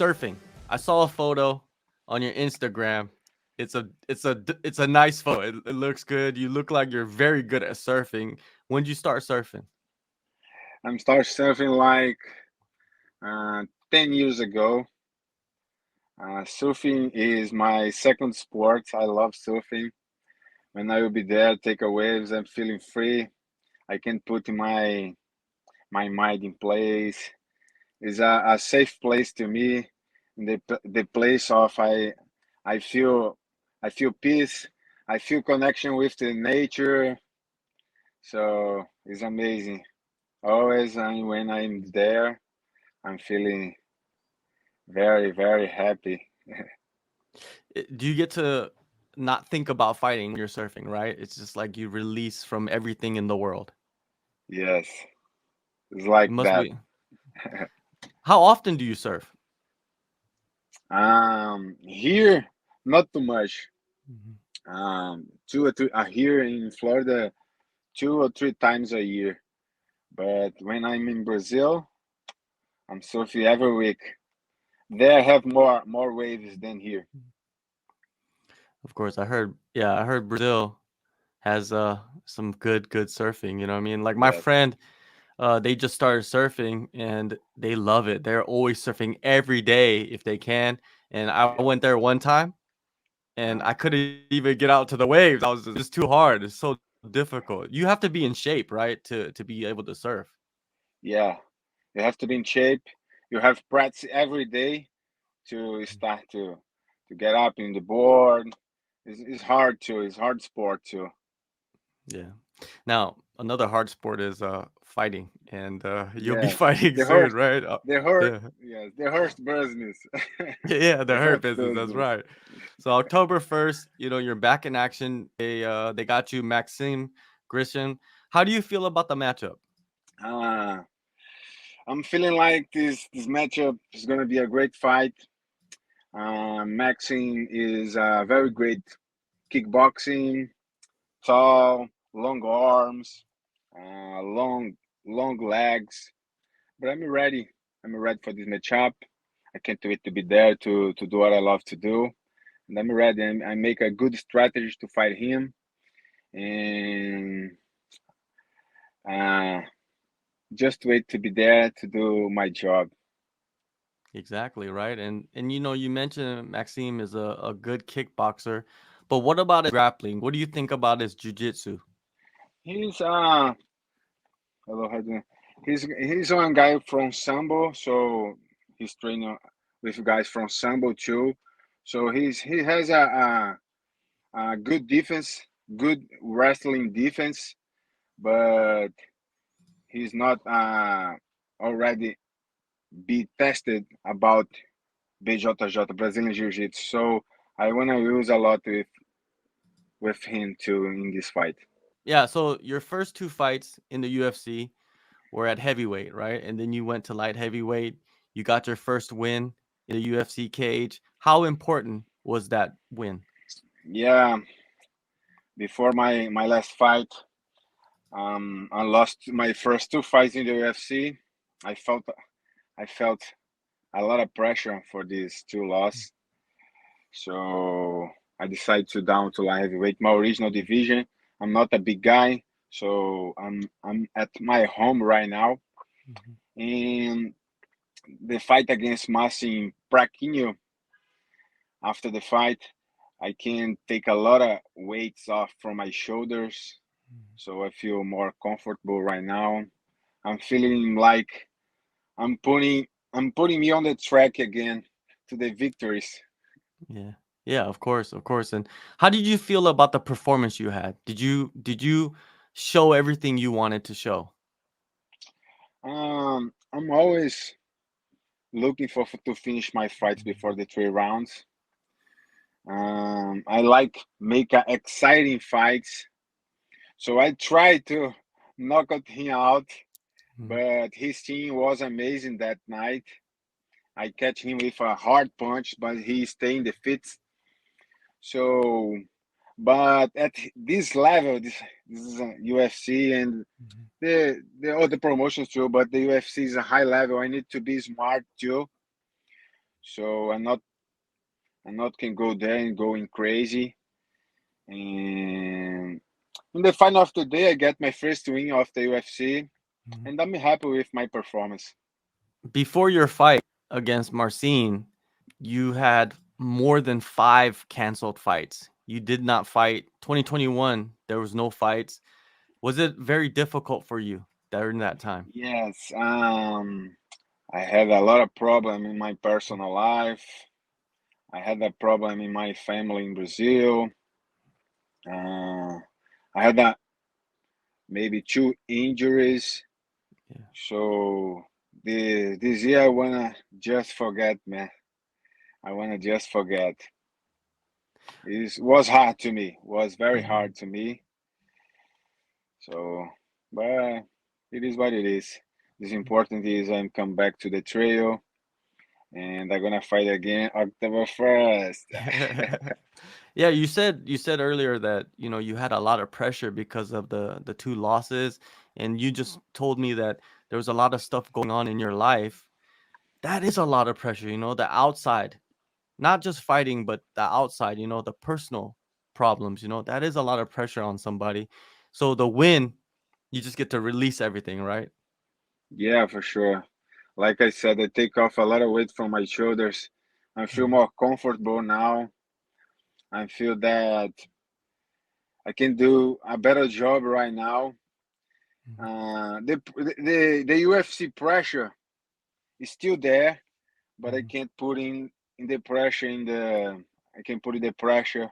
surfing. I saw a photo on your Instagram. It's a nice photo. It looks good. You look like you're very good at surfing. When did you start surfing? I'm start surfing like 10 years ago. Surfing is my second sport. I love surfing. When I will be there, take a waves, I'm feeling free. I can put my mind in place. It's a safe place to me. The place of I feel I feel peace. I feel connection with the nature. So it's amazing. Always when I'm there, I'm feeling very happy. Do you get to not think about fighting when you're surfing, right? It's just like you release from everything in the world. Yes, it's It like must that. be. How often do you surf? Here, not too much. Mhm. Two or three here in Florida, 2 or 3 times a year. But when I'm in Brazil, I'm surfing every week. There I have more waves than here. Of course, I heard Brazil has some good surfing, you know what I mean? Like my Yes. friend, they just started surfing and they love it. They're always surfing every day if they can. And I went there one time and I Uh, couldn't even get out to the waves. It's too hard. It's so difficult. You have to be in shape, right? To be able to surf. yeah, you have to be in shape. You have practice every day to start to get up in the board. It's hard too. It's hard sport too. Yeah. Now, another hard sport is fighting and you'll be Yes, fighting the soon, horse, right? the horse, Yeah. yes, the horse business. Yeah, the The hurt horse business. That's business. right. So October 1st, you're back in action. They got you Maxim Grishin. How do you feel about the matchup? Uh, I'm feeling like this matchup is gonna be a great fight. Maxine is very great kickboxing, tall, long arms, long legs. But I'm ready. I'm ready for this matchup. I can't wait to be there to do what I love to do. And I'm ready. I make a good strategy to fight him. And uh, just wait to be there to do my job. Exactly, right? And you mentioned Maxime is a good kickboxer, but what about his grappling? What do you think about his jujitsu? He's hello, how do you- he's one guy from Sambo, so he's training with guys from Sambo too. So he has a good defense, good wrestling defense, but he's not already be tested about BJJ, Brazilian Jiu-Jitsu. So I wanna use a lot with him too in this fight. Yeah, so your first two fights in the UFC were at heavyweight, right? And then you went to light heavyweight. You got your first win in the UFC cage. How important was that win? Yeah, before my last fight, I lost my first two fights in the UFC. I felt I felt a lot of pressure for these two losses. So I decided to down to light heavyweight, my original division. I'm not a big guy, so I'm at my home right now. Mhm. And the fight against Massim Praquinho, after the fight, I can take a lot of weights off from my shoulders, so I feel more comfortable right now. I'm feeling like I'm putting me on the track again to the victories. Yeah. Yeah, of course, of course. And how did you feel about the performance you had? Did you show everything you wanted to show? I'm always looking for to finish my fights before the 3 rounds. I like make a exciting fights, so I try to knock out him out, Mhm. but his team was amazing that night. I catch him with a hard punch, but he stay in the fits. So, but at this level, this is a UFC and Mhm. the other promotions too. But the UFC is a high level. I need to be smart too. So I'm not can go there and going crazy. And in the final of the day, I get my first win of the UFC, Mhm. and I'm happy with my performance. Before your fight against Marcin, you had more than 5 canceled fights. You did not fight. 2021, there was no fights. Was it very difficult for you during that time? Yes, I had a lot of problem in my personal life. I had a problem in my family in Brazil. Uh, I had maybe two injuries. Yeah. So this year I wanna just forget, man. I wanna just forget. It was hard to me. Was very Mhm. hard to me. So, but it is what it is. This important is I'm come back to the trail and I'm gonna fight again October 1st. Yeah, you said earlier that, you had a lot of pressure because of the 2 losses, and you just told me that there was a lot of stuff going on in your life. That is a lot of pressure, the outside. Not just fighting, but the outside, the personal problems, that is a lot of pressure on somebody. So the win, you just get to release everything, right? Yeah, for sure. Like I said, I take off a lot of weight from my shoulders. I feel Mhm, more comfortable now. I feel that I can do a better job right now. mhm, The UFC pressure is still there, but I mhm. can't put in the pressure in the I can put the pressure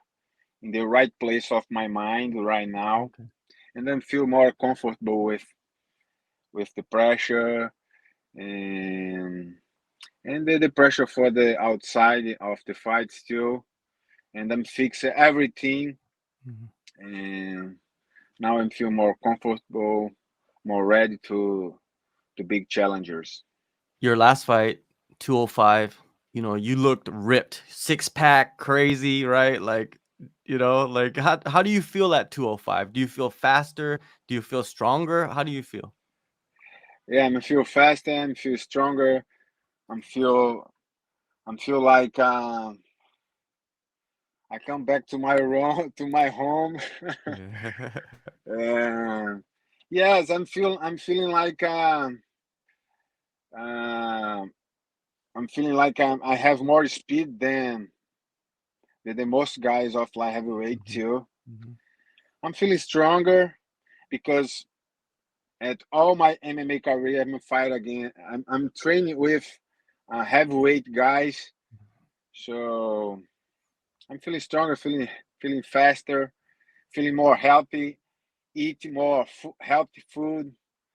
in the right place of my mind right now, Okay. and then feel more comfortable with the pressure and the pressure for the outside of the fight still, and I'm fixing everything, Mhm. and now I feel more comfortable, more ready to big challengers. Your last fight, 205, you looked ripped, six pack, crazy, right? Like how do you feel at 205? Do you feel faster? Do you feel stronger? How do you feel? Yeah, I feel faster, I feel stronger, I feel I feel like I come back to my room, to my home. Yeah. uh, yes, I'm feeling like uh, I'm feeling like I have more speed than the most guys of light heavyweight Mhm, too. mhm, I'm feeling stronger because at all my MMA career, I'm fight again. I'm training with heavyweight guys, so I'm feeling stronger, feeling faster, feeling more healthy, eat more healthy food.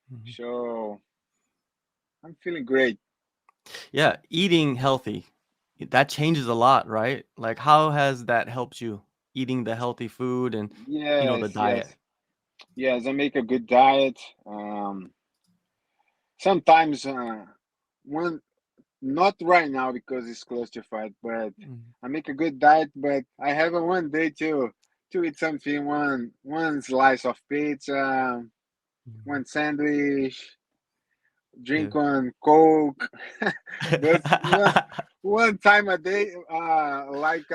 mhm. So I'm feeling great. Yeah, eating healthy, that changes a lot, right? Like, how has that helped you eating the healthy food and, the Yes, yes, diet? yes. I make a good diet. Sometimes one not right now because it's close to fight, but Mhm, I make a good diet. But I have a one day to eat something. One slice of pizza, mhm. one sandwich, Yeah. drink one Coke. That's one time a day. Like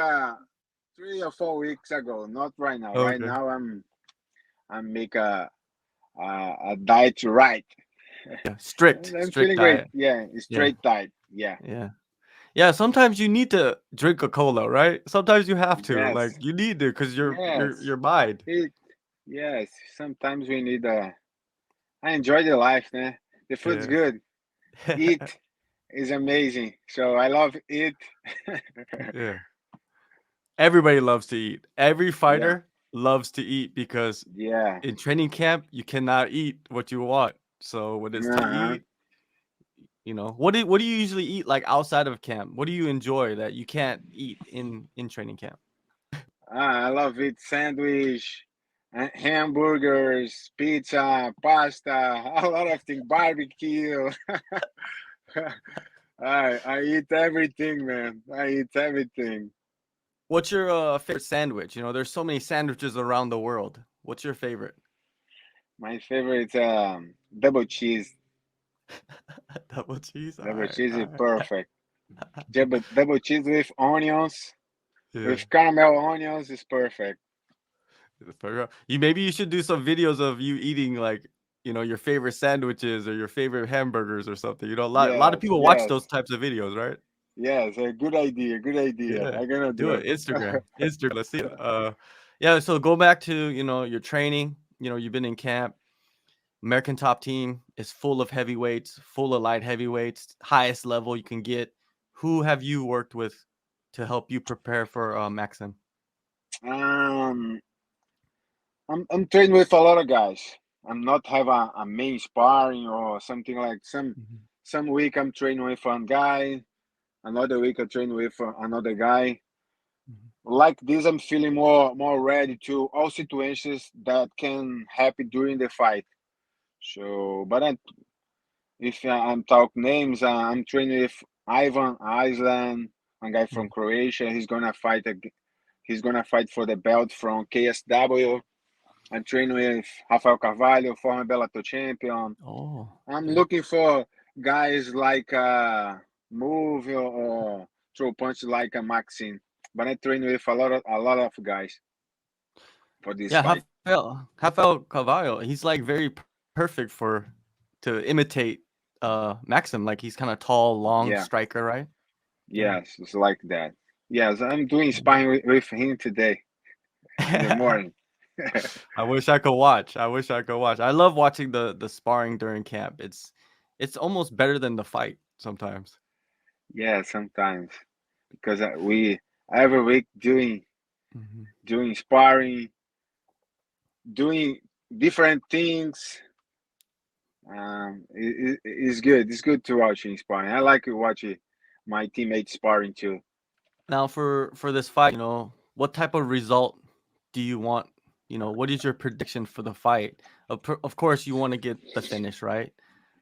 3 or 4 weeks ago. Not right now. Right Okay. now I'm make a diet right. Yeah, And strict, I'm strict feeling great. diet. Yeah, Yeah, straight diet. Yeah. yeah. Yeah, sometimes you need to drink a cola, right? Sometimes you have to, Yes. like, you need to because your your Yes. your mind. It. Yes. Sometimes we need. I enjoy the life, man. The food's Yeah. good. Eat is amazing. So I love it. Yeah. Everybody loves to eat. Every Yeah. fighter loves to eat because Yeah. in training camp, you cannot eat what you want. So when it's to Uh huh. eat, what do you usually eat like outside of camp? What do you enjoy that you can't eat in training camp? I love it. Sandwich, hamburgers, pizza, pasta, a lot of things. Barbecue. I eat everything, man. I eat everything. What's your favorite sandwich? There's so many sandwiches around the world. What's your favorite? My favorite double cheese. Double cheese. All Double right, cheese all is right. perfect. Double cheese with onions, Yeah. with caramel onions is perfect. You maybe you should do some videos of you eating like your favorite sandwiches or your favorite hamburgers or something. A lot of Yes, people watch yes, those types of videos, right? yes. A good idea. Good idea. Yeah, I'm gonna do do it. it. Instagram. Let's see it. Yeah. So go back to your training. You've been in camp. American Top Team is full of heavyweights, full of light heavyweights, highest level you can get. Who have you worked with to help you prepare for Maxim? um, I'm training with a lot of guys. I'm not have a main sparring or something like Mhm, some week I'm training with one guy, another week I train with another guy. mhm, Like this, I'm feeling more ready to all situations that can happen during the fight. So, but if I'm talk names, I'm training with Ivan Island, a guy from mhm. Croatia. He's gonna fight for the belt from KSW. I'm training with Rafael Carvalho, former Bellator champion. Oh, I'm yeah. looking for guys like move or throw punch like a Maxim. But I train with a lot of guys for this Yeah, fight. Rafael Carvalho, he's like very perfect to imitate Maxim. Like he's kind of tall, long Yeah, striker, right? Yeah. yes, it's like that. Yes, I'm doing sparring with him today in the morning. I wish I could watch. I wish I could watch. I love watching the sparring during camp. It's almost better than the fight sometimes. Yeah, sometimes because we every week Mhm. doing sparring, doing different things. It's good. It's good to watch in sparring. I like to watch my teammates sparring too. Now for this fight, what type of result do you want? What is your prediction for the fight? Of course, you want to get the finish, right?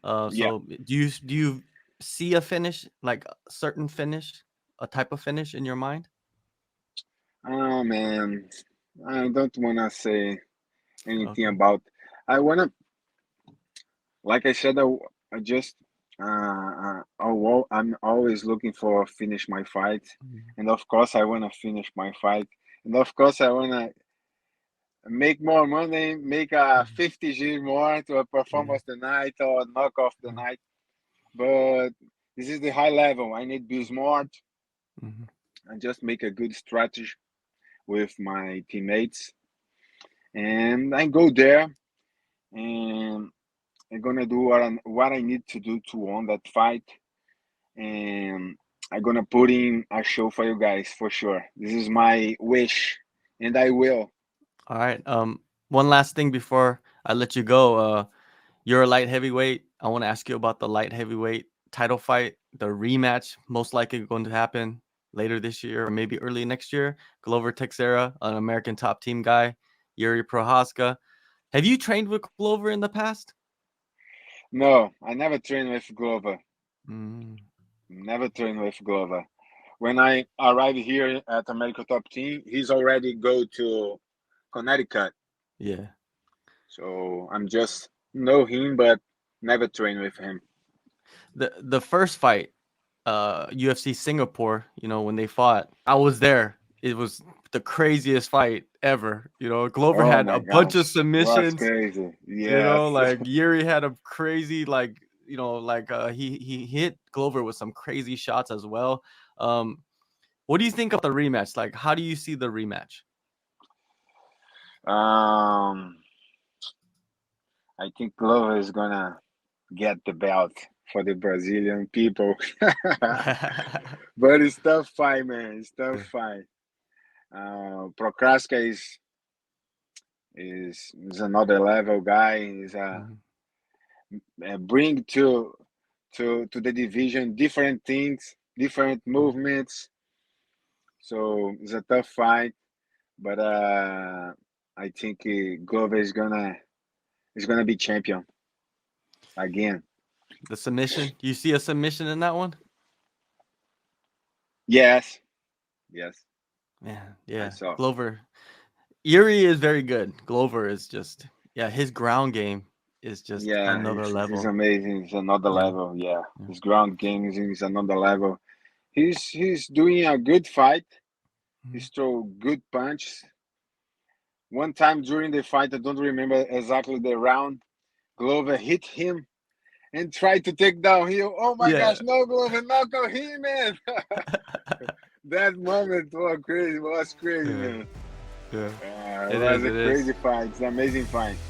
Yeah. So do you see a finish, like a certain finish, a type of finish in your mind? Oh man, I don't wanna say anything Okay. about. I wanna, like I said, I just I'm always looking for finish my fight, Mhm. and of course I wanna finish my fight, and of course I wanna make more money, make a Mhm. 50G more to a perform Yeah. of the night or knock off the Uh-huh. night. But this is the high level. I need to be smart Mhm. and just make a good strategy with my teammates, and I go there and I'm gonna do what I need to do to win that fight, and I'm gonna put in a show for you guys for sure. This is my wish, and I will. All right. One last thing before I let you go. You're a light heavyweight. I want to ask you about the light heavyweight title fight, the rematch, most likely going to happen later this year or maybe early next year. Glover Teixeira, an American Top Team guy, Yuri Prochazka. Have you trained with Glover in the past? No, I never train with Glover. Mm, Never train with Glover. When I arrive here at American Top Team, he's already go to Connecticut. yeah. So I'm just know him, but never train with him. The first fight, UFC Singapore, when they fought, I was there. It was the craziest fight ever. Glover Oh had a my bunch of gosh, was submissions. crazy. Yes. Like Yuri had a crazy he hit Glover with some crazy shots as well. Um, what do you think of the rematch? Like, how do you see the rematch? um, I think Glover is gonna get the belt for the Brazilian people. But it's tough fight, man. It's tough fight. Prochazka is another level guy. He's Mhm, bring to the division different things, different mhm. movements. So it's a tough fight, but I think Glover is gonna be champion again. The submission. You see a submission in that one? Yes, yes, Man, I yeah. saw. Glover. Yuri is very good. Glover is just, yeah, his ground game is just Yeah, another he's level. amazing. He's another Yeah. level. Yeah, Yeah. his ground game is another level. He's doing a good fight. Mhm. He's throw good punches. One time during the fight, I don't remember exactly the round. Glover hit him and tried to take down Hyon. Oh my Yeah. gosh, no, Glover, knock out him, man. That moment was crazy, Yeah. man. Yeah. It It was is. a It is. crazy fight. It's an amazing fight.